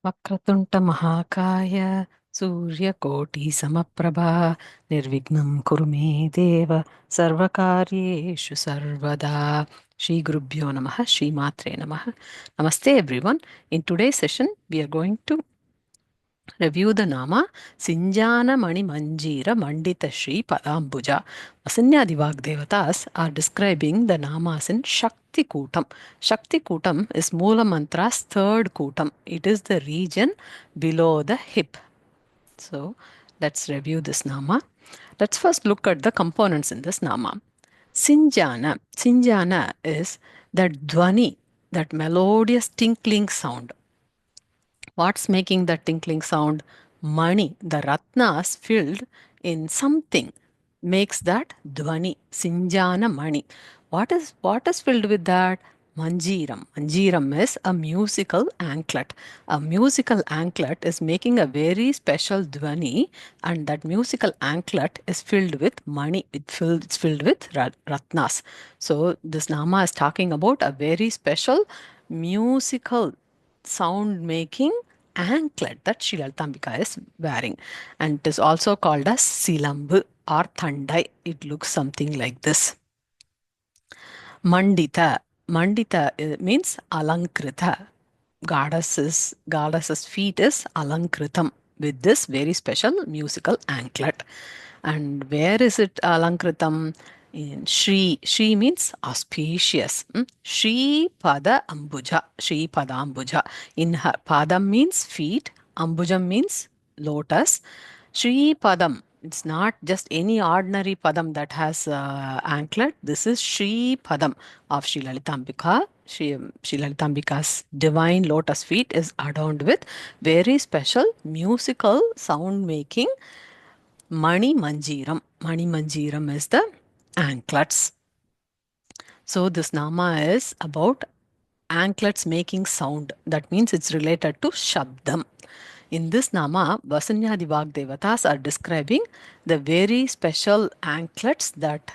वक्रतुण्ड महाकाय सूर्यकोटि समप्रभा निर्विघ्नं कुरु मे देव सर्वकार्येषु सर्वदा. Shri Gurubhyo Namaha, Shri Matre Namaha. Namaste everyone. In today's session, we are going to review the Nama Sinjana Mani Manjira Mandita Shri Padambhuja. Vasinyadi Vak Devatas are describing the Namas in Shakti Kootam. Shakti Kootam is Moola Mantra's third Kootam. It is the region below the hip. So let's review this Nama. Let's first look at the components in this Nama. Sinjana. Sinjana is that Dwani, that melodious tinkling sound. What's making the tinkling sound? Mani, the Ratnas filled in something makes that Dwani, Sinjana Mani. What is filled with that? Manjiram. Manjiram is a musical anklet. A musical anklet is making a very special Dwani, and that musical anklet is filled with Mani. It's filled with Ratnas. So this Nama is talking about a very special musical sound making anklet that Sri Lalitambika is wearing, and it is also called as Silambu or Thandai. It looks something like this. Mandita. Mandita means Alankrita. Goddess's feet is Alankritam with this very special musical anklet. And where is it Alankritam? In Shri. Shri means auspicious. Shri Pada Ambuja. Shri Pada Ambuja. In her Padam means feet, Ambujam means lotus. Shri Padam. It's not just any ordinary Padam that has anklet. This is Shri Padam of Sri Lalitambika. Sri Lalitambika's divine lotus feet is adorned with very special musical sound making Mani Manjiram. Mani Manjiram is the anklets. So this Nama is about anklets making sound. That means it's related to Shabdam. In this Nama, Vasinyadi Vak Devatas are describing the very special anklets that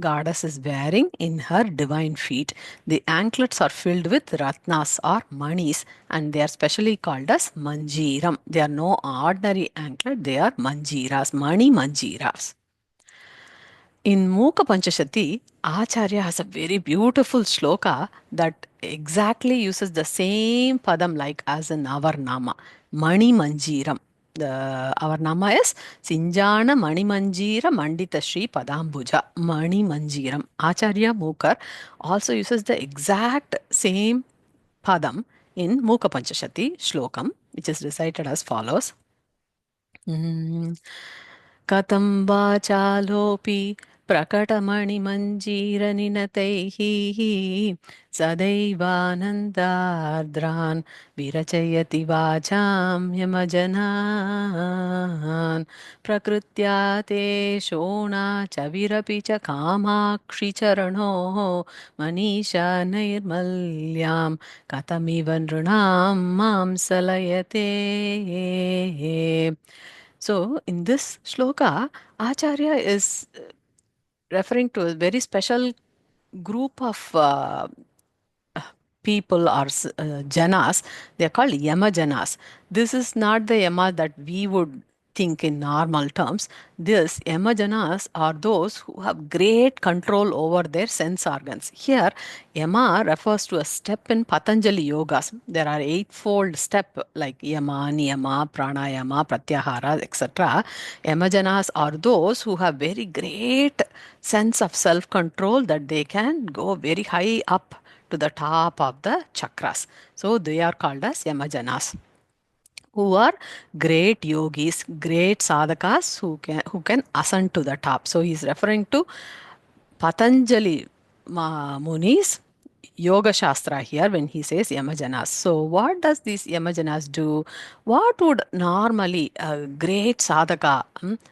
goddess is wearing in her divine feet. The anklets are filled with Ratnas or Manis, and they are specially called as Manjiram. They are no ordinary anklet, they are Manjiras, Mani Manjiras. In Mooka Panchashati, Acharya has a very beautiful shloka that exactly uses the same padam like as in our Nama, Mani Manjiram. Our Nama is Sinjana Mani Manjira Mandita Shri Padambhuja, Mani Manjiram. Acharya Mookar also uses the exact same padam in Mooka Panchashati shlokam, which is recited as follows. कथं वाचालोऽपि प्रकटमणिमञ्जीरनिनतैः सदैवानन्दार्द्रान् विरचयति वाचां यमजनान् प्रकृत्या ते शोणा च विरपि च कामाक्षि चरणोः मनीषा नैर्मल्यां कथमिव नृणां मां सलयते. So, in this shloka, Acharya is referring to a very special group of people or janas. They are called Yama janas. This is not the Yama that we would think in normal terms. These Yama janas are those who have great control over their sense organs. Here, Yama refers to a step in Patanjali yogas. There are eightfold step like Yama, Niyama, Pranayama, Pratyahara, etc. Yama janas are those who have very great sense of self-control that they can go very high up to the top of the chakras. So they are called as Yamajanas, who are great yogis, great sadhakas who can ascend to the top. So he is referring to Patanjali Muni's Yoga Shastra here when he says Yamajanas. So what does these Yamajanas do? What would normally a great sadhaka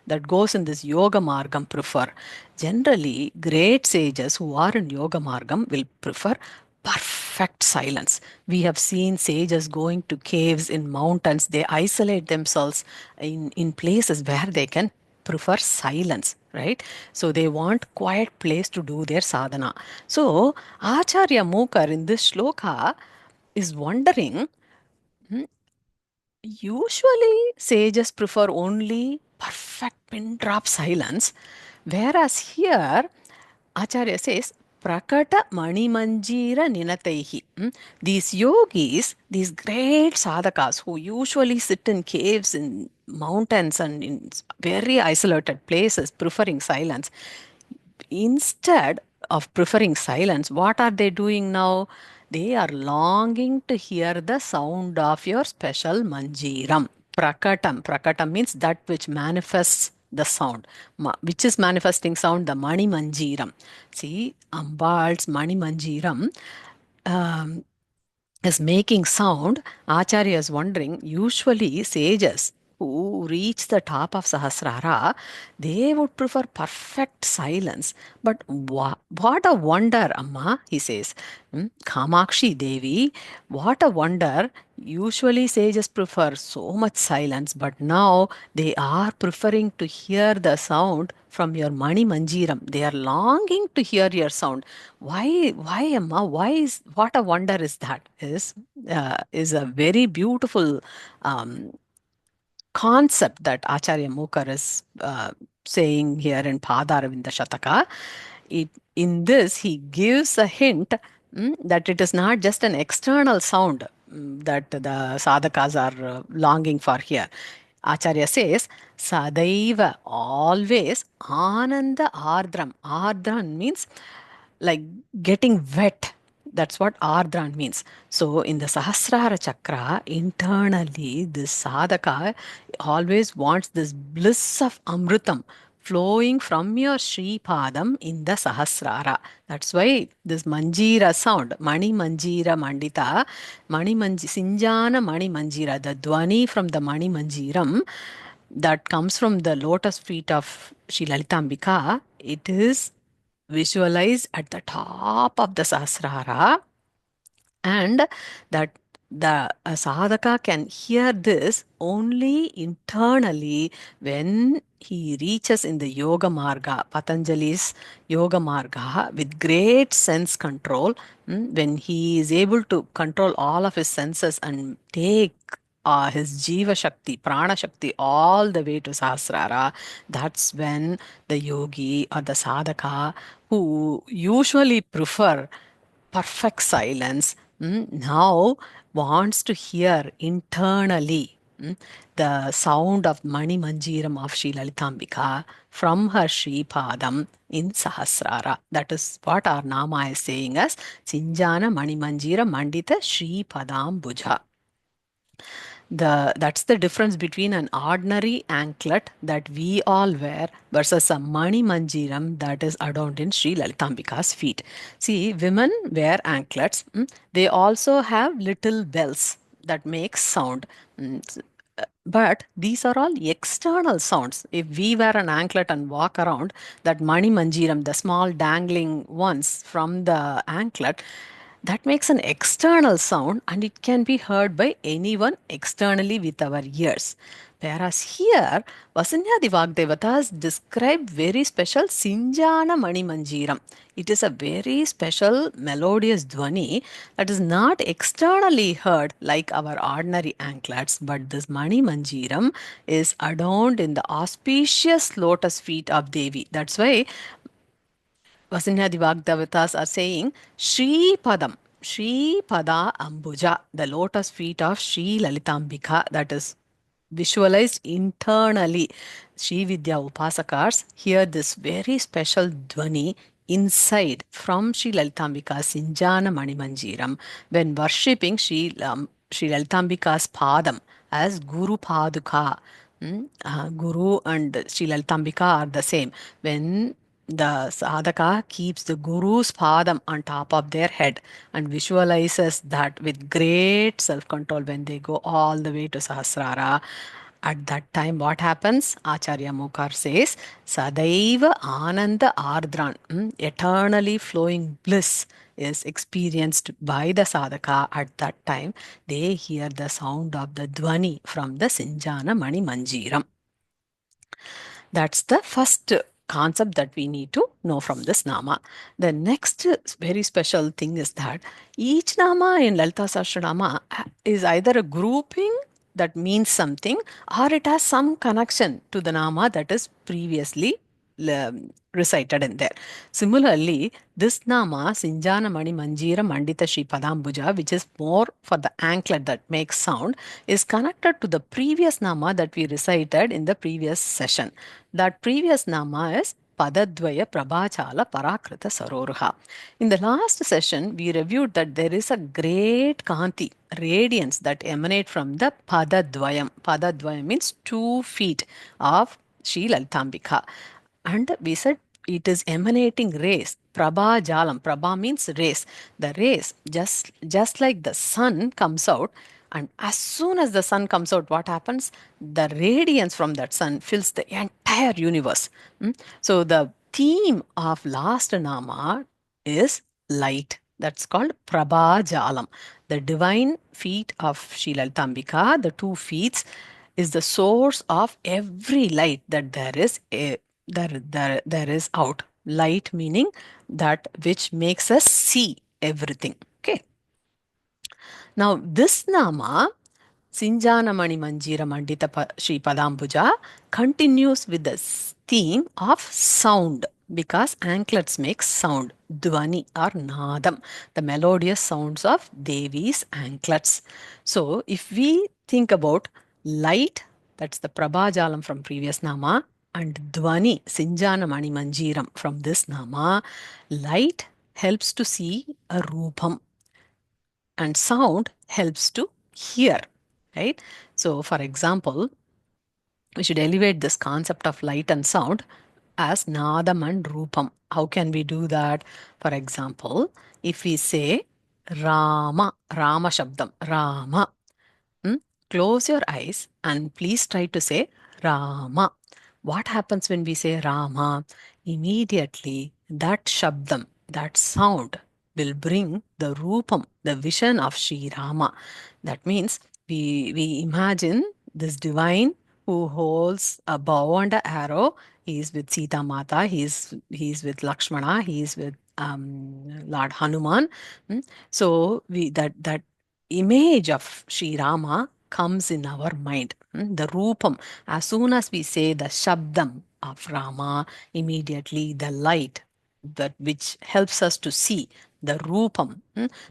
that goes in this Yoga Margam prefer? Generally, great sages who are in Yoga Margam will prefer perfect silence. We have seen sages going to caves in mountains. They isolate themselves in places where they can prefer silence, right? So they want quiet place to do their sadhana. So Acharya Mukar in this shloka is wondering, Usually, sages prefer only perfect pin drop silence, whereas here, Acharya says, Prakata Mani Manjira Ninataihi. These yogis, these great sadhakas who usually sit in caves in mountains and in very isolated places, preferring silence, instead of preferring silence, what are they doing now? They are longing to hear the sound of your special Manjiram. Prakatam. Prakatam means that which manifests the sound. Which is manifesting sound? The Mani Manjiram. See, Ambal's Mani Manjiram um, is making sound. Acharya is wondering, usually sages who reach the top of Sahasrara, they would prefer perfect silence. But what a wonder, Amma, he says. Kamakshi Devi, what a wonder. Usually sages prefer so much silence, but now they are preferring to hear the sound from your Mani Manjiram. They are longing to hear your sound. Why, Amma? Why is what a wonder is that? Is a very beautiful um, concept that Acharya Mukar is saying here in Padaravinda Shataka. In this, he gives a hint that it is not just an external sound that the sadhakas are longing for here. Acharya says, Sadaiva, always, Ananda Ardram. Ardran means like getting wet. That's what Ardran means. So in the Sahasrara Chakra, internally, this sadhaka always wants this bliss of Amritam flowing from your Sri Padam in the Sahasrara. That's why this Manjira sound, Mani Manjira Mandita, Sinjana Mani Manjira, the Dwani from the Mani Manjiram that comes from the lotus feet of Sri Lalitambika, it is visualized at the top of the Sahasrara, and that the sadhaka can hear this only internally when he reaches in the yoga marga, Patanjali's yoga marga, with great sense control. When he is able to control all of his senses and take his jiva shakti, prana shakti, all the way to Sahasrara, that's when the yogi or the sadhaka who usually prefer perfect silence, now wants to hear internally the sound of Mani Manjiram of Sri Lalitambika from her Sri Padam in Sahasrara. That is what our Nama is saying as Sinjana Mani Manjira Mandita Sri Padambhuja. That's the difference between an ordinary anklet that we all wear versus a Mani Manjiram that is adorned in Sri Lalitambika's feet. See, women wear anklets. They also have little bells that make sound. But these are all external sounds. If we wear an anklet and walk around, that Mani Manjiram, the small dangling ones from the anklet, that makes an external sound and it can be heard by anyone externally with our ears. Whereas here, Vasinyadi Vak Devatas describe very special Sinjana Mani Manjiram. It is a very special melodious Dwani that is not externally heard like our ordinary anklets, but this Mani Manjiram is adorned in the auspicious lotus feet of Devi. That's why Vasinyadi Vak Devatas are saying Sri Padam, Sri Pada Ambuja, the lotus feet of Sri Lalitambika, that is visualized internally. Sri Vidya Upasakars hear this very special Dwani inside from Sri Lalitambika's Sinjana Mani Manjiram when worshipping Sri Lalitambika's Padam as Guru Paduka. Guru and Sri Lalitambika are the same. When the sadhaka keeps the guru's padam on top of their head and visualizes that with great self control when they go all the way to Sahasrara. At that time, what happens? Acharya Mukar says, Sadaiva Ananda Ardran, eternally flowing bliss is experienced by the sadhaka at that time. They hear the sound of the Dwani from the Sinjana Mani Manjiram. That's the first concept that we need to know from this Nama. The next very special thing is that each Nama in Lalita Sahasranama is either a grouping that means something, or it has some connection to the nama that is previously recited in there. Similarly, this nama, Sinjana Manjira Mandita Shri Padambhuja, which is more for the anklet that makes sound, is connected to the previous nama that we recited in the previous session. That previous nama is Padadvaya Prabhachala Parakrita Sarorha. In the last session, we reviewed that there is a great Kanti, radiance that emanate from the Padadvayam. Padadvayam means 2 feet of Sri Lalitambika. And we said it is emanating rays. Prabha Jalam. Prabha means rays. The rays, just like the sun comes out, and as soon as the sun comes out, what happens? The radiance from that sun fills the entire universe. So the theme of last Nama is light. That's called Prabha Jalam. The divine feet of Sri Lalitambika, the 2 feet, is the source of every light that there is out. Light meaning that which makes us see everything. Okay. Now this nama, Sinjana Manjira Mandita Shri Padambhuja, continues with the theme of sound, because anklets make sound, Dwani or Nadam, the melodious sounds of Devi's anklets. So if we think about light, that's the Prabhajalam from previous Nama, and Dwani, Sinjana Manjiram from this Nama, light helps to see a Rupam and sound helps to hear, right? So for example, we should elevate this concept of light and sound as nadam and rupam. How can we do that? For example, if we say Rama Shabdam, Rama, hmm, close your eyes and please try to say Rama. What happens when we say Rama? Immediately that Shabdam, that sound will bring the Rupam, the vision of Sri Rama. That means we imagine this divine who holds a bow and an arrow. He is with Sita Mata, he is with Lakshmana, he is with Lord Hanuman. So we that image of Sri Rama comes in our mind. The Rupam. As soon as we say the Shabdam of Rama, immediately the light that which helps us to see the Rupam,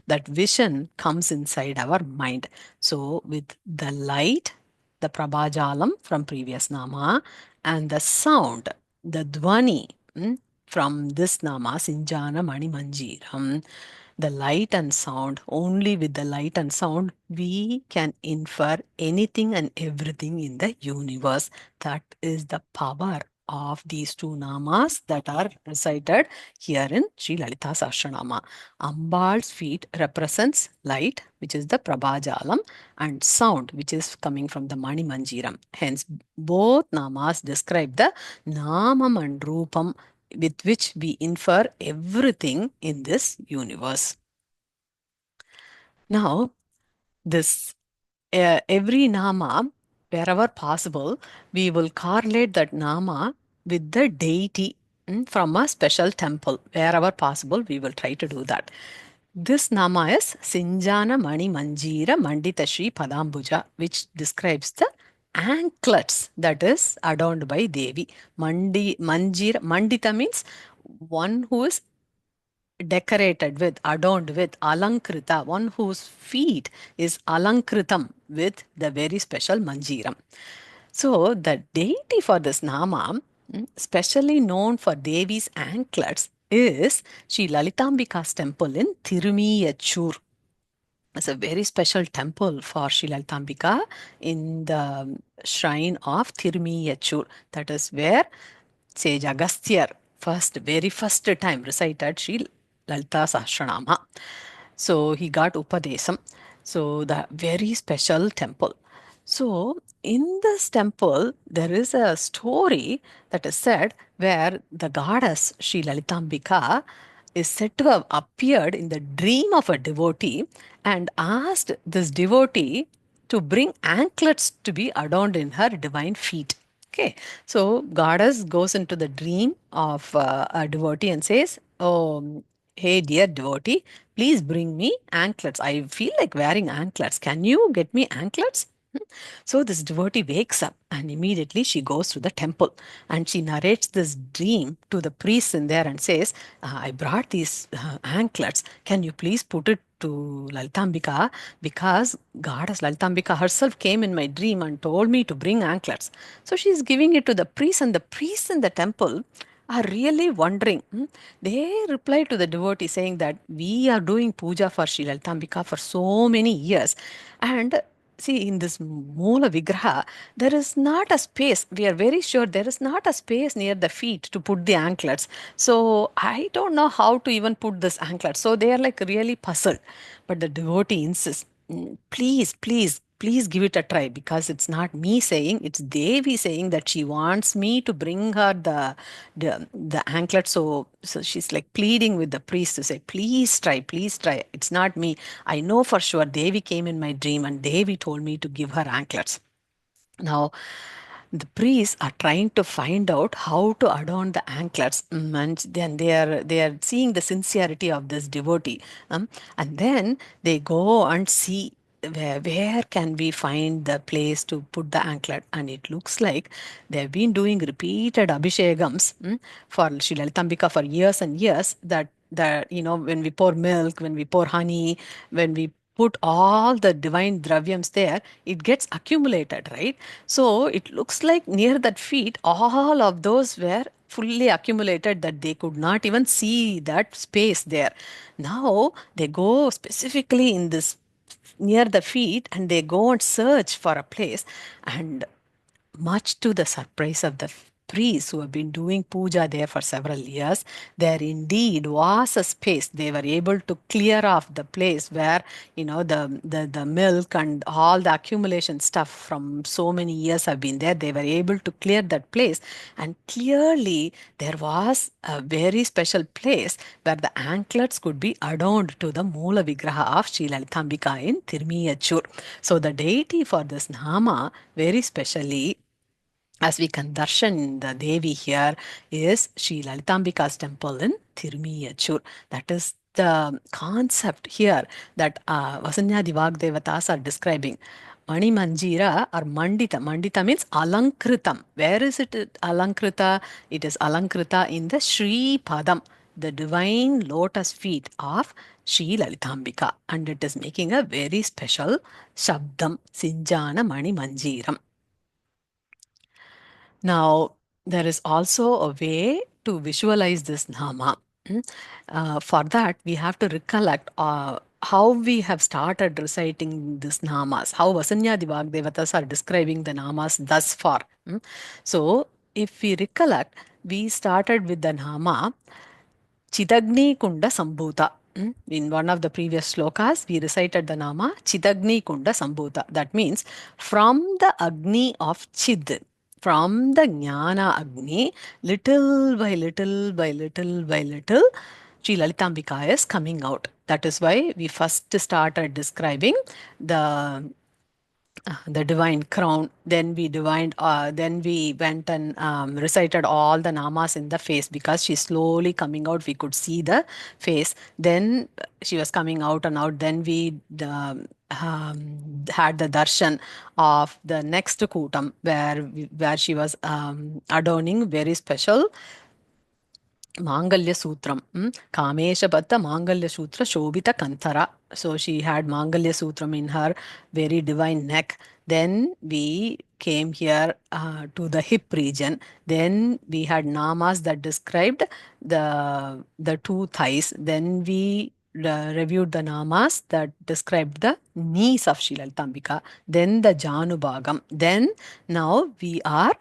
that vision comes inside our mind. So with the light, the Prabhajalam from previous Nama, and the sound, the Dwani from this Nama, Sinjana Mani Manjiram, the light and sound, only with the light and sound, we can infer anything and everything in the universe. That is the power of these two namas that are recited here in Sri Lalita Sahasranama. Ambal's feet represents light, which is the Prabhajalam, and sound, which is coming from the Mani Manjiram. Hence, both namas describe the Namam and Rupam with which we infer everything in this universe. Now, this every nama, wherever possible, we will correlate that nama with the deity from a special temple. Wherever possible, we will try to do that. This nama is Sinjana Mani Manjira Mandita Shri Padambhuja, which describes the anklets that is adorned by Devi. Manjira, Mandita means one who is decorated with, adorned with, Alankrita, one whose feet is Alankritam with the very special Manjiram. So the deity for this Nama, specially known for Devi's anklets, is Sri Lalitambika's temple in Tirumiyachur. It's a very special temple for Sri Lalitambika in the shrine of Tirumiyachur. That is where sage Agasthyar very first time recited Sri Lalita Sahasranama. So he got Upadesam. So the very special temple. So in this temple, there is a story that is said where the goddess Sri Lalitambika is said to have appeared in the dream of a devotee and asked this devotee to bring anklets to be adorned in her divine feet. Okay, so goddess goes into the dream of a devotee and says, "Oh, hey, dear devotee, please bring me anklets. I feel like wearing anklets. Can you get me anklets?" So this devotee wakes up and immediately she goes to the temple and she narrates this dream to the priest in there and says, I brought these anklets. Can you please put it to Lalitambika, because goddess Lalitambika herself came in my dream and told me to bring anklets. So she's giving it to the priest, and the priests in the temple are really wondering. They reply to the devotee saying that we are doing puja for Sri Lalitambika for so many years, and see, in this Moola Vigraha, there is not a space. We are very sure there is not a space near the feet to put the anklets. So I don't know how to even put this anklet. So they are like really puzzled. But the devotee insists, please, please, please give it a try, because it's not me saying, it's Devi saying that she wants me to bring her the anklet. So she's like pleading with the priest to say, please try, please try. It's not me. I know for sure Devi came in my dream and Devi told me to give her anklets. Now, the priests are trying to find out how to adorn the anklets, and then they are seeing the sincerity of this devotee, and then they go and see where can we find the place to put the anklet. And it looks like they've been doing repeated abhishekams for Sri Lalitambika for years and years, that when we pour milk, when we pour honey, when we put all the divine dravyams there, it gets accumulated, right? So it looks like near that feet, all of those were fully accumulated that they could not even see that space there. Now they go specifically in this near the feet and they go and search for a place, and much to the surprise of the priests who have been doing puja there for several years, there indeed was a space. They were able to clear off the place where, the milk and all the accumulation stuff from so many years have been there. They were able to clear that place, and clearly there was a very special place where the anklets could be adorned to the Moola Vigraha of Sri Lalitambika in Tirumiyachur. So the deity for this Nama, very specially, as we can darshan the Devi here, is Sri Lalitambika's temple in Tirumiyachur. That is the concept here that Vasinyadi Vak Devatas are describing. Mani Manjira or Mandita. Mandita means Alankritam. Where is it Alankrita? It is Alankrita in the Sri Padam, the divine lotus feet of Sri Lalitambika. And it is making a very special Shabdam, Sinjana Mani Manjiram. Now, there is also a way to visualize this Nama. For that, we have to recollect how we have started reciting these Namas, how Vasinyadi Vak Devatas are describing the Namas thus far. So, if we recollect, we started with the Nama Chidagni Kunda Sambhuta. In one of the previous slokas, we recited the Nama Chidagni Kunda Sambhuta. That means from the Agni of Chid, from the Jnana Agni, little by little by little by little, Sri Lalitambika is coming out. That is why we first started describing the divine crown. Then we went and recited all the namas in the face, because she's slowly coming out. We could see the face. Then she was coming out and out. Then we had the darshan of the next Kootam, where she was adorning very special Mangalya Sutram, Kamesha Batta Mangalya Sutra Shobita Kantara. So she had Mangalya Sutram in her very divine neck. Then we came here to the hip region. Then we had namas that described the two thighs. Then we reviewed the namas that described the knees of Sri Lalitambika. Then the Janubagam. Then now we are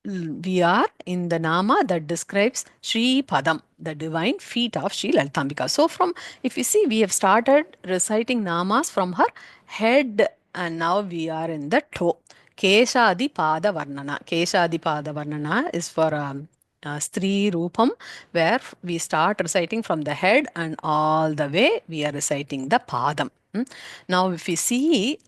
in the Nama that describes Sri Padam, the divine feet of Sri Lalitambika. So if you see, we have started reciting Namas from her head, and now we are in the toe. Keshadi Pada Varnana. Keshadi Pada Varnana is for Stri Rupam, where we start reciting from the head and all the way we are reciting the Padam. Now, if we see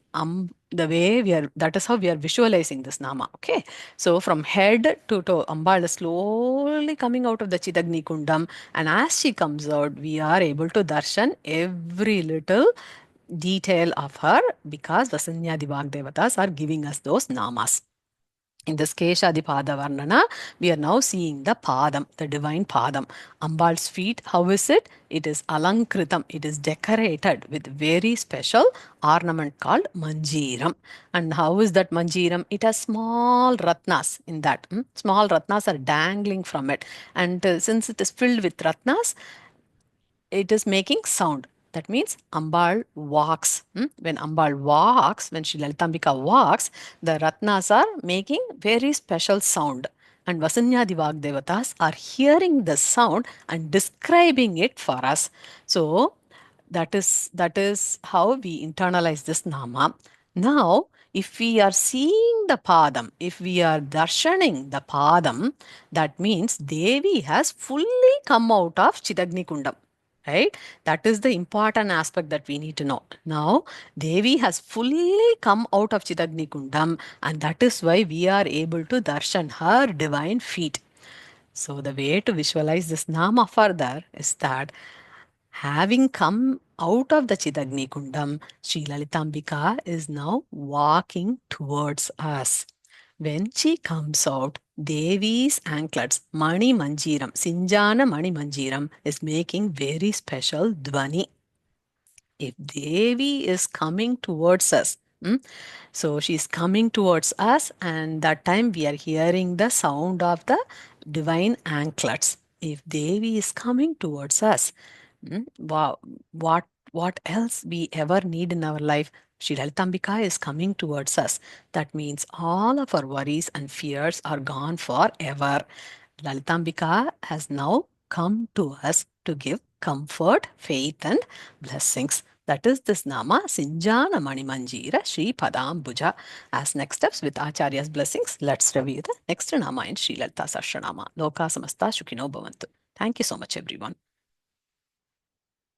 the way that is how we are visualizing this Nama. Okay. So, from head to toe, Ambal is slowly coming out of the Chidagni Kundam. And as she comes out, we are able to darshan every little detail of her because Vasinyadi Vak Devatas are giving us those namas. In this Keshadi Pada Varnana, we are now seeing the Padam, the divine Padam. Ambal's feet, how is it? It is Alankritam. It is decorated with very special ornament called Manjiram. And how is that Manjiram? It has small Ratnas in that. Small Ratnas are dangling from it. And since it is filled with Ratnas, it is making sound. That means Ambal walks. When Ambal walks, when Sri Lalitambika walks, the Ratnas are making very special sound. And Vasinyadi Vak Devatas are hearing the sound and describing it for us. So that is how we internalize this nama. Now, if we are seeing the Padam, if we are darshaning the Padam, that means Devi has fully come out of Chidagni Kundam. Right? That is the important aspect that we need to know. Now, Devi has fully come out of Chidagni Kundam, and that is why we are able to darshan her divine feet. So, the way to visualize this Nama further is that having come out of the Chidagni Kundam, Sri Lalitambika is now walking towards us. When she comes out, Devi's anklets, Mani Manjiram, Sinjana Mani Manjiram, is making very special Dwani. If Devi is coming towards us, so she's coming towards us, and that time we are hearing the sound of the divine anklets. If Devi is coming towards us, wow, what else we ever need in our life? Sri Lalitambika is coming towards us. That means all of our worries and fears are gone forever. Lalitambika has now come to us to give comfort, faith, and blessings. That is this Nama Sinjana Mani Manjira Shri Padambhuja. As next steps with Acharya's blessings, let's review the next Nama in Sri Lalita Sahasranama. Loka Samasta Shukino Bhavantu. Thank you so much, everyone.